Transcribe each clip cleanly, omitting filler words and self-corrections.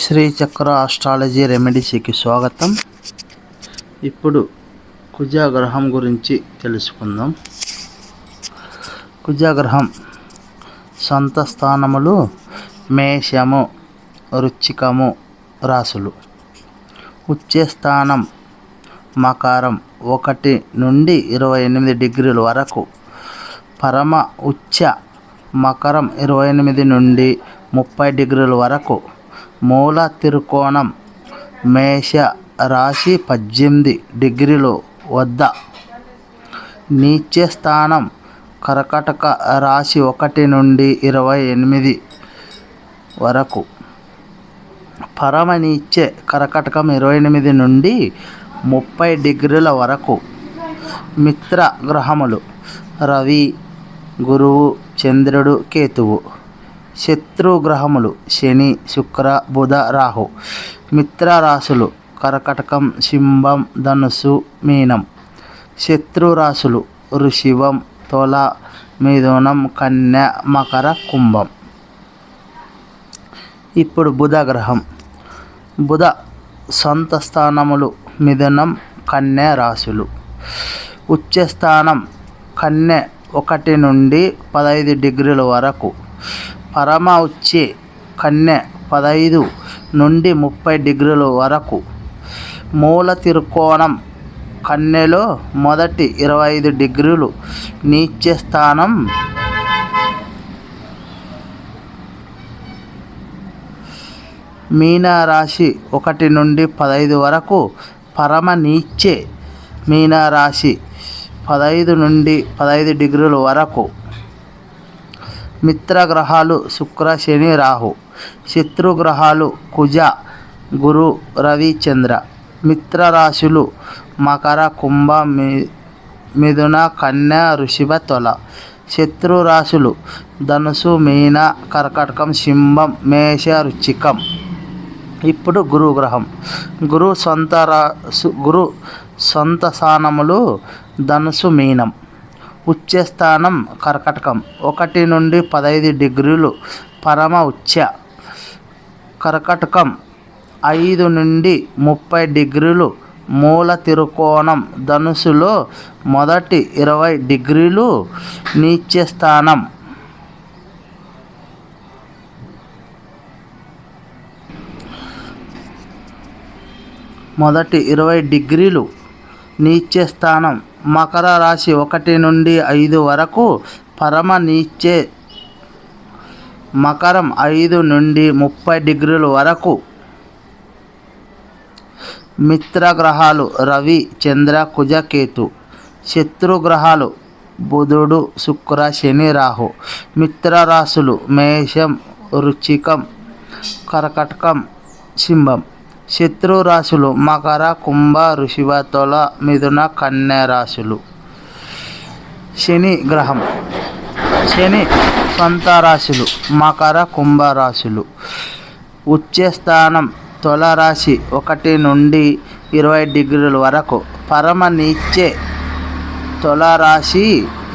శ్రీచక్ర astrology రెమెడీస్కి స్వాగతం. ఇప్పుడు కుజగ్రహం గురించి తెలుసుకుందాం. కుజగ్రహం సొంత స్థానములు మేషము, వృశ్చికము రాశులు. ఉచ్చ స్థానం మకరం 1 నుండి 28 డిగ్రీల వరకు. పరమ ఉచ్చ మకరం 28 నుండి 30 డిగ్రీల వరకు. మూల త్రికోణం మేష రాశి 18 డిగ్రీల వద్ద. నీచ స్థానం కర్కాటక రాశి 1 నుండి 28 వరకు. పరమ నీచ కర్కాటకం 28 నుండి 30 డిగ్రీల వరకు. మిత్ర గ్రహములు రవి, గురువు, చంద్రుడు, కేతువు. శత్రు గ్రహములు శని, శుక్ర, బుధ, రాహు. మిత్ర రాశులు కర్కాటకం, సింహం, ధనుసు, మీనం. శత్రు రాశులు వృషభం, తుల, మిథునం, కన్య, మకర, కుంభం. ఇప్పుడు బుధ గ్రహం. బుధ సొంత స్థానములు మిథునం, కన్య రాశులు. ఉచ్చ స్థానం కన్య 1 నుండి 15 డిగ్రీల వరకు. పరమ ఉచ్చే కన్య 15 నుండి 30 డిగ్రీల వరకు. మూల త్రికోణం కన్యలో మొదటి 25 డిగ్రీలు. నీచ స్థానం మీనరాశి 1 నుండి 15 వరకు. పరమ నీచే మీనరాశి 15 నుండి 15 డిగ్రీల వరకు. మిత్రగ్రహాలు శుక్ర, శని, రాహు. శత్రుగ్రహాలు కుజ, గురు, రవి, చంద్ర. మిత్ర రాశులు మకర, కుంభ, మిథున, కన్య, వృషభ, తుల. శత్రు రాశులు ధనుసు, మీన, కర్కాటకం, సింహం, మేష, వృశ్చికం. ఇప్పుడు గురుగ్రహం. గురు సొంత స్థానములు ధనుసు, మీనం. ఉచ్చ స్థానం కర్కాటకం 1 నుండి 15 డిగ్రీలు. పరమ ఉచ్చ కర్కాటకం 5 నుండి 30 డిగ్రీలు. మూల త్రికోణం ధనుసులో మొదటి 20 డిగ్రీలు. నీచ స్థానం మొదటి 20 డిగ్రీలు. నీచ స్థానం మకర రాశి 1 నుండి 5 వరకు. పరమ నీచే మకరం 5 నుండి 30 డిగ్రీల వరకు. మిత్రగ్రహాలు రవి, చంద్ర, కుజ, కేతు. శత్రుగ్రహాలు బుధుడు, శుక్ర, శని, రాహు. మిత్ర రాశులు మేషం, వృశ్చికం, కర్కాటకం, సింహం. శత్రు రాశులు మకర, కుంభ, వృషభ, తుల, మిథున, కన్య రాశులు. శని గ్రహం. శని సొంత రాశులు మకర, కుంభ రాశులు. ఉచ్చ స్థానం తుల రాశి 1 నుండి 20 డిగ్రీల వరకు. పరమ నీచే తుల రాశి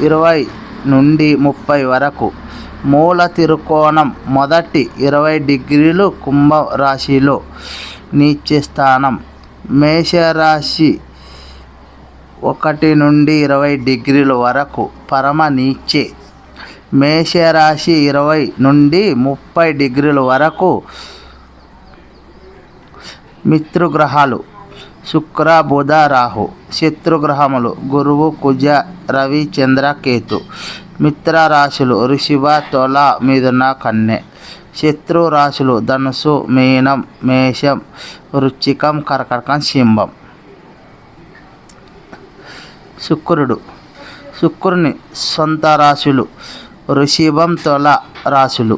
20 నుండి 30 వరకు. మూల త్రికోణం మొదటి 20 డిగ్రీలు. కుంభ రాశిలో. నీచ స్థానం మేషరాశి 1 నుండి 20 డిగ్రీల వరకు. పరమ నీచే మేషరాశి 20 నుండి 30 డిగ్రీల వరకు. మిత్రుగ్రహాలు శుక్ర, బుధ, రాహు. శత్రుగ్రహములు గురువు, కుజ, రవి, చంద్ర, కేతు. మిత్ర రాశులు వృషభ, తుల, మిథున, కన్య. శత్రు రాశులు ధనుసు, మీనం, మేషం, వృశ్చికం, కర్కాటకం, సింహం. శుక్రుని సొంత రాశులు వృషభం, తుల రాశులు.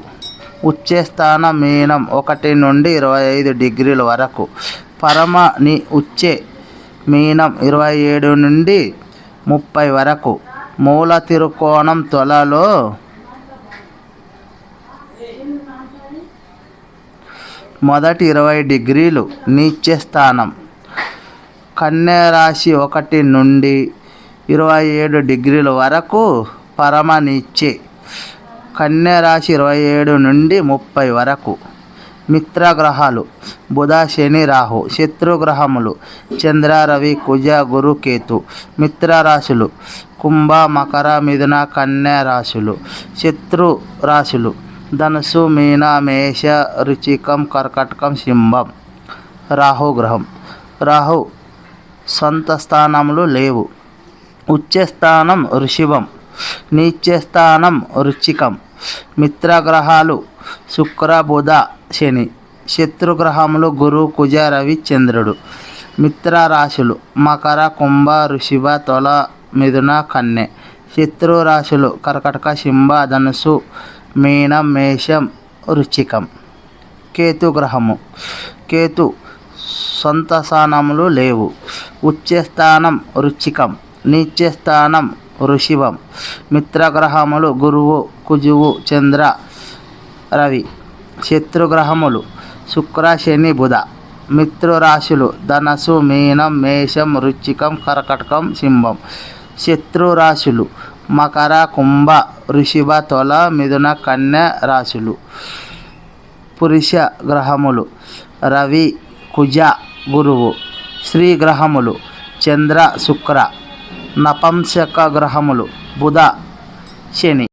ఉచ్చ స్థానం మీనం 1 నుండి 25 డిగ్రీల వరకు. పరమ ఉచ్చే మీనం 27 నుండి 30 వరకు. మూల త్రికోణం తులలో మొదటి 20 డిగ్రీలు. నీచ స్థానం కన్య రాశి 1 నుండి 27 డిగ్రీల వరకు. పరమ నీచే కన్య రాశి 27 నుండి 30 వరకు. మిత్రగ్రహాలు బుధ శని రాహు. శత్రుగ్రహములు చంద్ర రవి కుజ గురు కేతు. మిత్ర రాశులు కుంభ మకర మిథున కన్య రాశులు. శత్రు రాశులు ధనుసు మీన మేష వృశ్చికం కర్కాటకం సింహం. రాహుగ్రహం రాహు సొంత స్థానములు లేవు. ఉచ్చస్థానం వృషభం, నీచస్థానం వృశ్చికం. మిత్రగ్రహాలు శుక్ర బుధ శని. శత్రుగ్రహములు గురు కుజ రవి చంద్రుడు. మిత్ర రాశులు మకర కుంభ వృషభ తుల మిథున కన్య. శత్రు రాశులు కర్కటక సింహ ధనుసు మీనం మేషం వృశ్చికం. కేతుగ్రహము కేతు సొంత స్థానములు లేవు. ఉచ్చస్థానం వృశ్చికం, నీచస్థానం వృషభం. మిత్రగ్రహములు గురువు కుజువు చంద్ర రవి. శత్రుగ్రహములు శుక్ర శని బుధ. మిత్రురాశులు ధనసు మీనం మేషం వృశ్చికం కర్కటకం సింహం. శత్రురాశులు మకర కుంభ వృషభ తుల మిథున కన్య రాశులు. పురుష గ్రహములు రవి కుజ గురువు. స్త్రీ గ్రహములు చంద్ర శుక్ర. నపంసక గ్రహములు బుధ శని.